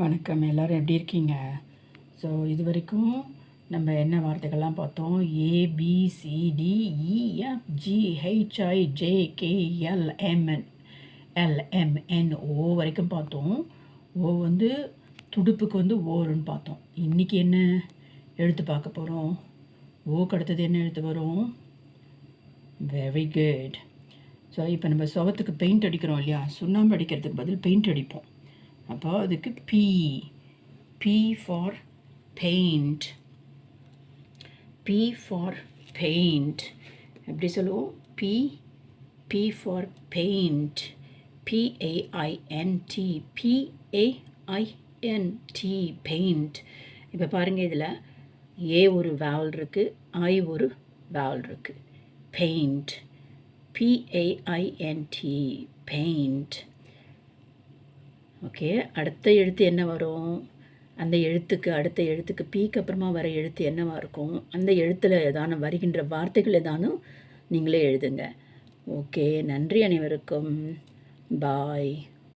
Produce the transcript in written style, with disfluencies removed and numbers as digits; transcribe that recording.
வணக்கம், எல்லோரும் எப்படி இருக்கீங்க? ஸோ இது வரைக்கும் நம்ம என்ன வார்த்தைகள்லாம் பார்த்தோம்? ABCDEFGHIJKLMNO வரைக்கும் பார்த்தோம். ஓ வந்து துடுப்புக்கு வந்து ஓருன்னு பார்த்தோம். இன்றைக்கி என்ன எழுத்து பார்க்க போகிறோம்? ஓக்கு அடுத்தது என்ன எழுத்து வரும்? Very good. ஸோ இப்போ நம்ம சுவத்துக்கு பெயிண்ட் அடிக்கிறோம் இல்லையா? சுண்ணாம்பு அடிக்கிறதுக்கு பதில் பெயிண்ட் அடிப்போம். அப்போ அதுக்கு P for paint. P for paint. எப்படி சொல்லுவோம்? P for paint. PAINT. PAINT. paint. இப்போ பாருங்கள், இதில் ஏ ஒரு வேவல் இருக்குது, ஐ ஒரு வேவல் இருக்குது. paint. PAINT. paint. ஓகே, அடுத்த எழுத்து என்ன வரும்? அந்த எழுத்துக்கு அடுத்த எழுத்துக்கு பீக்கு அப்புறமா வர எழுத்து என்னவாக இருக்கும்? அந்த எழுத்தில் ஏதான வருகின்ற வார்த்தைகள் ஏதானும் நீங்களே எழுதுங்க. ஓகே, நன்றி அனைவருக்கும். பாய்.